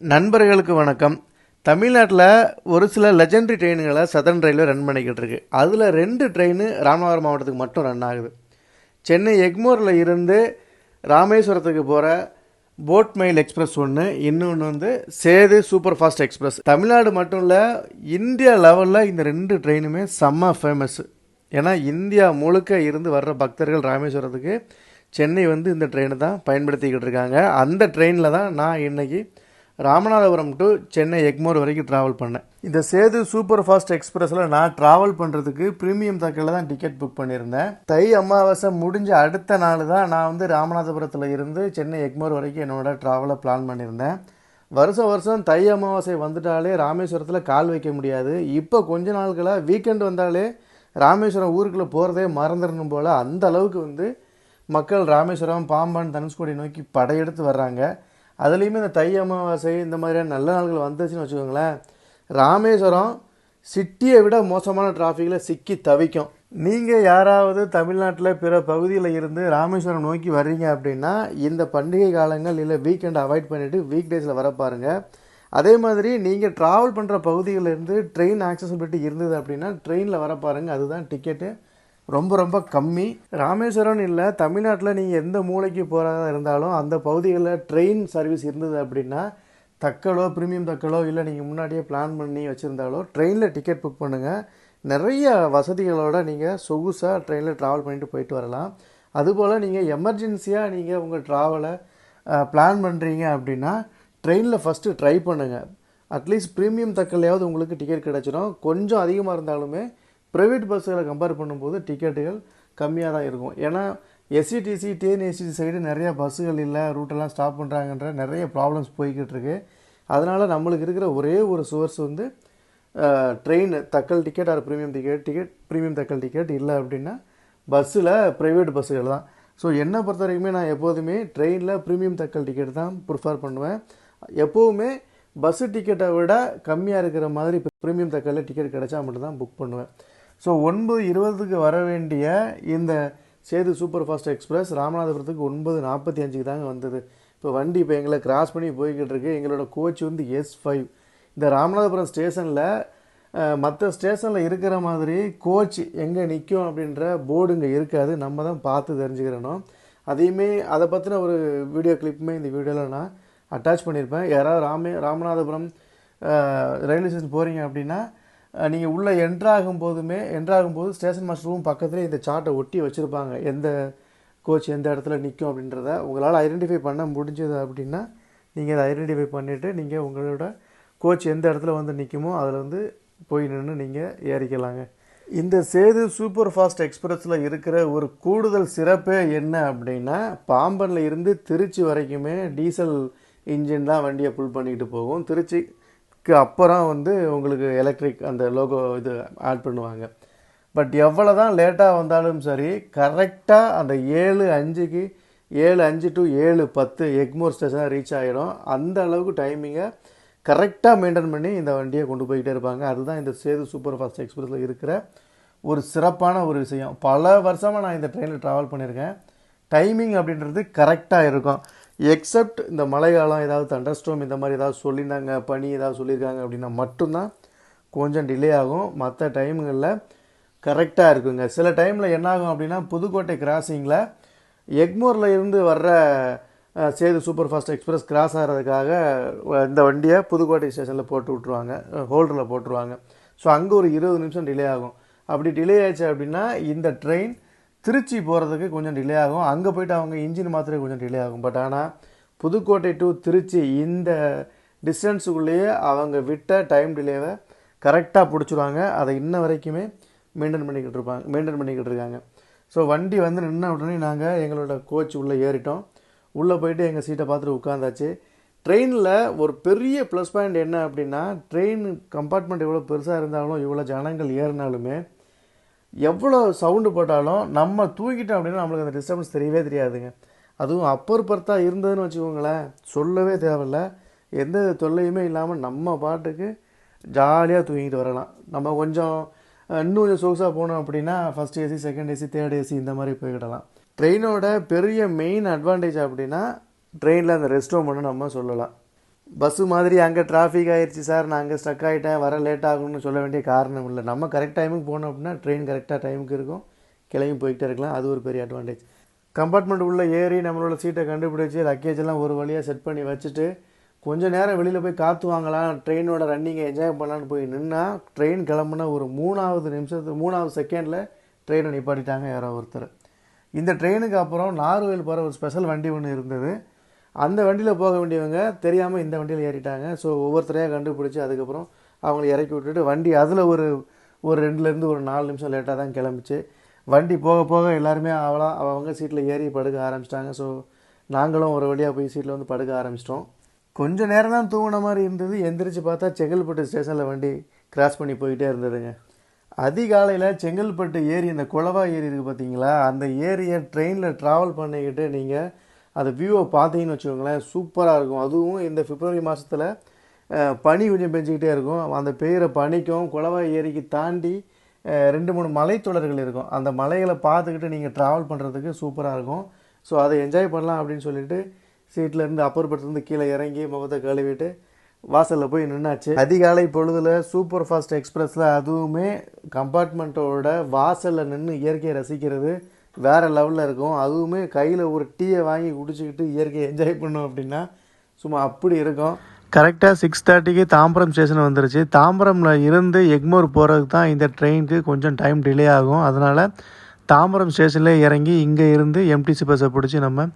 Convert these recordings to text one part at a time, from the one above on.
நண்பர்களுக்கு வணக்கம். தமிழ்நாட்டில் ஒரு சில லெஜெண்டரி ட்ரெயின்களை சதர்ன் ரயில்வே ரன் பண்ணிக்கிட்டு இருக்கு. அதில் 2 ட்ரெயின் ராமநாதபுரம் மாவட்டத்துக்கு மட்டும் ரன் ஆகுது. சென்னை எக்மோரில் இருந்து ராமேஸ்வரத்துக்கு போகிற போட் மெயில் எக்ஸ்பிரஸ் ஒன்று, இன்னொன்று வந்து Sethu super fast express. Tamil Nadu மட்டும் இல்லை, இந்தியா லெவலில் இந்த 2 ட்ரெயினுமே செம்ம ஃபேமஸ். ஏன்னா இந்தியா முழுக்க இருந்து வர்ற பக்தர்கள் ராமேஸ்வரத்துக்கு சென்னை வந்து இந்த ட்ரெயினை தான் பயன்படுத்திக்கிட்டு இருக்காங்க. அந்த ட்ரெயினில் தான் நான் இன்றைக்கி ராமநாதபுரம் டு சென்னை எக்மோர் வரைக்கும் ட்ராவல் பண்ணேன். இந்த சேது சூப்பர் ஃபாஸ்ட் எக்ஸ்பிரஸில் நான் ட்ராவல் பண்ணுறதுக்கு ப்ரீமியம் தக்கில் தான் டிக்கெட் புக் பண்ணியிருந்தேன். தை அமாவாசை முடிஞ்ச அடுத்த நாள் தான் நான் வந்து ராமநாதபுரத்தில் இருந்து சென்னை எக்மோர் வரைக்கும் என்னோட ட்ராவலை பிளான் பண்ணியிருந்தேன். வருஷம் தை அமாவாசை வந்துட்டாலே ராமேஸ்வரத்தில் கால் வைக்க முடியாது. இப்போ கொஞ்ச நாட்களாக வீக்கெண்ட் வந்தாலே ராமேஸ்வரம் ஊருக்குள்ளே போகிறதே மறந்துடணும் போல் அந்த அளவுக்கு வந்து மக்கள் ராமேஸ்வரம், பாம்பன், தனுஷ்கோடி நோக்கி படையெடுத்து வர்றாங்க. அதுலேயுமே இந்த தை அமாவாசை இந்த மாதிரியான நல்ல நாள்கள் வந்துச்சுன்னு வச்சுக்கோங்களேன், ராமேஸ்வரம் சிட்டியை விட மோசமான டிராஃபிக்கில் சிக்கி தவிக்கும். நீங்கள் யாராவது தமிழ்நாட்டில் பிற பகுதியில் இருந்து ராமேஸ்வரம் நோக்கி வர்றீங்க அப்படின்னா இந்த பண்டிகை காலங்கள் இல்லை வீக்கெண்டை அவாய்ட் பண்ணிவிட்டு வீக் டேஸில் வர பாருங்கள். அதே மாதிரி நீங்கள் ட்ராவல் பண்ணுற பகுதிகளிலேருந்து ட்ரெயின் ஆக்சசிபிலிட்டி இருந்தது அப்படின்னா ட்ரெயினில் வர பாருங்கள். அதுதான் டிக்கெட்டு ரொம்ப கம்மி. ராமேஸ்வரம் இல்லை, தமிழ்நாட்டில் நீங்கள் எந்த மூளைக்கு போகிறதா இருந்தாலும் அந்த பகுதிகளில் ட்ரெயின் சர்வீஸ் இருந்தது அப்படின்னா தக்கலோ ப்ரீமியம் தக்கலோ இல்லை நீங்கள் முன்னாடியே பிளான் பண்ணி வச்சுருந்தாலோ ட்ரெயினில் டிக்கெட் புக் பண்ணுங்கள். நிறைய வசதிகளோடு நீங்கள் சொகுசாக ட்ரெயினில் ட்ராவல் பண்ணிட்டு போயிட்டு வரலாம். அதுபோல் நீங்கள் எமர்ஜென்சியாக நீங்கள் உங்கள் ட்ராவலை பிளான் பண்ணுறீங்க அப்படின்னா ட்ரெயினில் ஃபஸ்ட்டு ட்ரை பண்ணுங்கள். அட்லீஸ்ட் ப்ரீமியம் தக்கலையாவது உங்களுக்கு டிக்கெட் கிடச்சிடும். கொஞ்சம் அதிகமாக இருந்தாலுமே ப்ரைவேட் பஸ்ஸுகளை கம்பேர் பண்ணும்போது டிக்கெட்டுகள் கம்மியாக தான் இருக்கும். ஏன்னா எஸ்சிடிசி, டிஎன்எஸ்சிசி சைடு நிறையா பஸ்ஸுகள் இல்லை, ரூட்டெல்லாம் ஸ்டாப் பண்ணுறாங்கன்ற நிறைய ப்ராப்ளம்ஸ் போய்கிட்டு இருக்கு. அதனால் நம்மளுக்கு இருக்கிற ஒரே ஒரு சோர்ஸ் வந்து train tatkal ticket or premium premium tatkal ticket இல்லை அப்படின்னா பஸ்ஸில் ப்ரைவேட் பஸ்ஸுகள் தான். ஸோ என்னை பொறுத்த வரைக்குமே நான் எப்போதுமே ட்ரெயினில் ப்ரீமியம் தக்கல் டிக்கெட் தான் ப்ரிஃபர் பண்ணுவேன். எப்போவுமே பஸ்ஸு டிக்கெட்டை விட கம்மியாக இருக்கிற மாதிரி இப்போ ப்ரீமியம் தக்கலில் டிக்கெட் கிடச்சா மட்டும்தான் புக் பண்ணுவேன். ஸோ 9:20க்கு வர வேண்டிய இந்த சேது சூப்பர் ஃபாஸ்ட் எக்ஸ்பிரஸ் ராமநாதபுரத்துக்கு 9:45க்கு தாங்க வந்தது. இப்போ வண்டி இப்போ எங்களை கிராஸ் பண்ணி போய்கிட்டு இருக்கு. எங்களோட கோச் வந்து S5. இந்த ராமநாதபுரம் ஸ்டேஷனில் மற்ற ஸ்டேஷனில் இருக்கிற மாதிரி கோச் எங்கே நிற்கும் அப்படின்ற போர்டு இங்கே இருக்காது. நம்ம தான் பார்த்து தெரிஞ்சுக்கிறணும். அதையுமே அதை பற்றின ஒரு வீடியோ கிளிப்புமே இந்த வீடியோவில் நான் அட்டாச் பண்ணியிருப்பேன். யாராவது ராமநாதபுரம் ரயில்வே ஸ்டேஷன் போகிறீங்க அப்படின்னா நீங்கள் உள்ளே என்ட்ராகும்போது ஸ்டேஷன் மாஸ்டர் ரூம் பக்கத்துலேயே இந்த சார்ட்டை ஒட்டி வச்சுருப்பாங்க. எந்த கோச் எந்த இடத்துல நிற்கும் அப்படின்றத உங்களால் ஐடென்டிஃபை பண்ண முடிஞ்சது அப்படின்னா நீங்கள் அதை ஐடென்டிஃபை பண்ணிவிட்டு நீங்கள் உங்களோட கோச் எந்த இடத்துல வந்து நிற்குமோ அதில் வந்து போய் நின்று நீங்கள் ஏறிக்கலாங்க. இந்த சேது சூப்பர் ஃபாஸ்ட் எக்ஸ்பிரஸில் இருக்கிற ஒரு கூடுதல் சிறப்பே என்ன அப்படின்னா, பாம்பனில் இருந்து திருச்சி வரைக்குமே டீசல் இன்ஜின் தான் வண்டியை புல் பண்ணிக்கிட்டு போகும். திருச்சிக்கு அப்புறம் வந்து உங்களுக்கு எலக்ட்ரிக் அந்த லோகோ இது ஆட் பண்ணுவாங்க. பட் எவ்வளோ தான் லேட்டாக வந்தாலும் சரி, கரெக்டாக அந்த 7:05 டு 7:10 எக்மோர் ஸ்டேஷனாக ரீச் ஆகிடும். அந்த அளவுக்கு டைமிங்கை கரெக்டாக மெயின்டைன் பண்ணி இந்த வண்டியை கொண்டு போய்கிட்டே இருப்பாங்க. அதுதான் இந்த சேது சூப்பர் ஃபாஸ்ட் எக்ஸ்பிரஸில் இருக்கிற ஒரு சிறப்பான ஒரு விஷயம். பல வருஷமாக நான் இந்த ட்ரெயினில் ட்ராவல் பண்ணியிருக்கேன். டைமிங் அப்படின்றது கரெக்டாக இருக்கும். எக்ஸப்ட் இந்த மழை காலம், ஏதாவது தண்டர்ஸ்டோம் இந்த மாதிரி ஏதாவது சொல்லியிருந்தாங்க, பனி ஏதாவது சொல்லியிருக்காங்க அப்படின்னா மட்டும்தான் கொஞ்சம் டிலே ஆகும். மற்ற டைமுகளில் கரெக்டாக இருக்குங்க. சில டைமில் என்ன ஆகும் அப்படின்னா, புதுக்கோட்டை கிராசிங்கில் எக்மோரில் இருந்து வர்ற Sethu super fast express cross ஆகிறதுக்காக இந்த வண்டியை புதுக்கோட்டை ஸ்டேஷனில் போட்டு விட்ருவாங்க, ஹோல்டரில் போட்டுருவாங்க. ஸோ அங்கே ஒரு 20 நிமிஷம் டிலே ஆகும். அப்படி டிலே ஆயிடுச்சு அப்படின்னா இந்த ட்ரெயின் திருச்சி போகிறதுக்கு கொஞ்சம் டிலே ஆகும். அங்கே போய்ட்டு அவங்க இன்ஜின் மாத்திரம் கொஞ்சம் டிலே ஆகும். பட் ஆனால் புதுக்கோட்டை டு திருச்சி இந்த டிஸ்டன்ஸுக்குள்ளேயே அவங்க விட்ட டைம் டிலேவை கரெக்டாக பிடிச்சிருவாங்க. அதை இன்ன வரைக்குமே மெயின்டைன் பண்ணிக்கிட்டு இருக்காங்க. ஸோ வண்டி வந்து நின்ன உடனே நாங்கள் எங்களோட கோச் உள்ளே ஏறிட்டோம். உள்ளே போயிட்டு எங்கள் சீட்டை பார்த்துட்டு உட்காந்தாச்சு. ட்ரெயினில் ஒரு பெரிய ப்ளஸ் பாயிண்ட் என்ன அப்படின்னா, ட்ரெயின் கம்பார்ட்மெண்ட் எவ்வளோ பெருசாக இருந்தாலும் இவ்வளோ ஜனங்கள் ஏறினாலுமே எவ்வளோ சவுண்டு போட்டாலும் நம்ம தூங்கிட்டோம் அப்படின்னா நம்மளுக்கு அந்த டிஸ்டர்பன்ஸ் தெரியவே தெரியாதுங்க. அதுவும் அப்பர் பர்த்தாக இருந்ததுன்னு வச்சுக்கோங்களேன், சொல்லவே தேவையில்லை. எந்த தொல்லையுமே இல்லாமல் நம்ம பாட்டுக்கு ஜாலியாக தூங்கிட்டு வரலாம். நம்ம கொஞ்சம் இன்னும் கொஞ்சம் சொகுசாக போனோம் அப்படின்னா first AC, second AC, third AC இந்த மாதிரி போய்கிடலாம். ட்ரெயினோட பெரிய மெயின் அட்வான்டேஜ் அப்படின்னா ட்ரெயினில் அந்த ரெஸ்ட் ரூம் ஒன்று நம்ம சொல்லலாம். பஸ்ஸு மாதிரி அங்கே டிராஃபிக் ஆயிடுச்சு சார், நான் அங்கே ஸ்டக் ஆகிட்டேன், வர லேட் ஆகும்னு சொல்ல வேண்டிய காரணம் இல்லை. நம்ம கரெக்ட் டைமுக்கு போனோம் அப்படின்னா ட்ரெயின் கரெக்டாக டைமுக்கு இருக்கும், கிளம்பி போய்கிட்டே இருக்கலாம். அது ஒரு பெரிய அட்வான்டேஜ். கம்பார்ட்மெண்ட் உள்ளே ஏறி நம்மளோட சீட்டை கண்டுபிடிச்சி லக்கேஜ் எல்லாம் ஒரு வழியாக செட் பண்ணி வச்சுட்டு கொஞ்சம் நேரம் வெளியில் போய் காற்று வாங்கலாம், ட்ரெயினோட ரன்னிங்கை என்ஜாய் பண்ணலான்னு போய் நின்னா ட்ரெயின் கிளம்புனா ஒரு 3வது செகண்டில் ட்ரெயினை நிப்பாட்டிட்டாங்க யாரோ ஒருத்தர். இந்த ட்ரெயினுக்கு அப்புறம் நார்வேல் போகிற ஒரு ஸ்பெஷல் வண்டி ஒன்று இருந்தது. அந்த வண்டியில் போக வேண்டியவங்க தெரியாமல் இந்த வண்டியில் ஏறிட்டாங்க. ஸோ ஒவ்வொருத்தரையாக கண்டுபிடிச்சி அதுக்கப்புறம் அவங்கள இறக்கி விட்டுட்டு வண்டி அதில் ஒரு 2லேருந்து ஒரு 4 நிமிஷம் லேட்டாக தான் கிளம்பிச்சு. வண்டி போக போக எல்லாருமே அவங்க சீட்டில் ஏறி படுக்க ஆரம்பிச்சிட்டாங்க. ஸோ நாங்களும் ஒரு வழியாக போய் சீட்டில் வந்து படுக்க ஆரம்பிச்சிட்டோம். கொஞ்சம் நேரம் தான் தூங்கின மாதிரி இருந்தது. எந்திரிச்சு பார்த்தா செங்கல்பட்டு ஸ்டேஷனில் வண்டி கிராஸ் பண்ணி போய்கிட்டே இருந்ததுங்க. அதிகாலையில் செங்கல்பட்டு ஏரி, இந்த குளவா ஏரி இருக்குது பார்த்தீங்களா, அந்த ஏரியை ட்ரெயினில் ட்ராவல் பண்ணிக்கிட்டு நீங்கள் அந்த வியூவை பார்த்தீங்கன்னு வச்சுக்கோங்களேன், சூப்பராக இருக்கும். அதுவும் இந்த பிப்ரவரி மாதத்தில் பனி கொஞ்சம் பெஞ்சிக்கிட்டே இருக்கும். அந்த பெய்கிற பனிக்கும் குளவா ஏரிக்கு தாண்டி 2-3 மலைத்தொடர்கள் இருக்கும். அந்த மலைகளை பார்த்துக்கிட்டு நீங்கள் ட்ராவல் பண்ணுறதுக்கு சூப்பராக இருக்கும். ஸோ அதை என்ஜாய் பண்ணலாம் அப்படின்னு சொல்லிட்டு சீட்லேருந்து அப்பர்பட்டுலேருந்து கீழே இறங்கி முகத்தை கழுவிட்டு வாசலில் போய் நின்னாச்சு. அதிகாலை பொழுதில் சூப்பர் ஃபாஸ்ட் எக்ஸ்பிரஸில் அதுவுமே கம்பார்ட்மெண்ட்டோட வாசலில் நின்று இயற்கையை ரசிக்கிறது வேறு லெவலில் இருக்கும். அதுவுமே கையில் ஒரு டீயை வாங்கி குடிச்சிக்கிட்டு இயற்கையை என்ஜாய் பண்ணோம் அப்படின்னா சும்மா அப்படி இருக்கும். கரெக்டாக 6:30க்கு தாம்பரம் ஸ்டேஷன் வந்துருச்சு. தாம்பரமில் இருந்து எக்மோர் போகிறதுக்கு தான் இந்த ட்ரெயினுக்கு கொஞ்சம் டைம் டிலே ஆகும். அதனால் தாம்பரம் ஸ்டேஷனில் இறங்கி இங்கே இருந்து எம்டிசி பஸ்ஸை பிடிச்சி நம்ம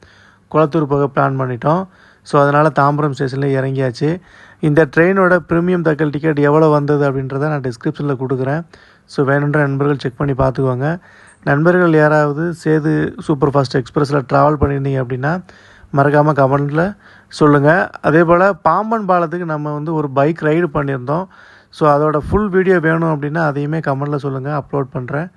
குளத்தூர் போக பிளான் பண்ணிட்டோம். ஸோ அதனால் தாம்பரம் ஸ்டேஷனில் இறங்கியாச்சு. இந்த ட்ரெயினோட ப்ரீமியம் தக்கல் டிக்கெட் எவ்வளோ வந்தது அப்படின்றத நான் டிஸ்கிரிப்ஷனில் கொடுக்குறேன். ஸோ வேணுன்ற நண்பர்கள் செக் பண்ணி பார்த்துக்கோங்க. நண்பர்கள் யாராவது சேது சூப்பர் ஃபாஸ்ட் எக்ஸ்பிரஸில் ட்ராவல் பண்ணியிருந்தீங்க அப்படின்னா மறக்காமல் கமெண்ட்டில் சொல்லுங்கள். அதே போல் பாம்பன் பாலத்துக்கு நம்ம வந்து ஒரு பைக் ரைடு பண்ணியிருந்தோம். ஸோ அதோட ஃபுல் வீடியோ வேணும் அப்படின்னா அதையுமே கமெண்ட்டில் சொல்லுங்கள், அப்லோட் பண்ணுறேன்.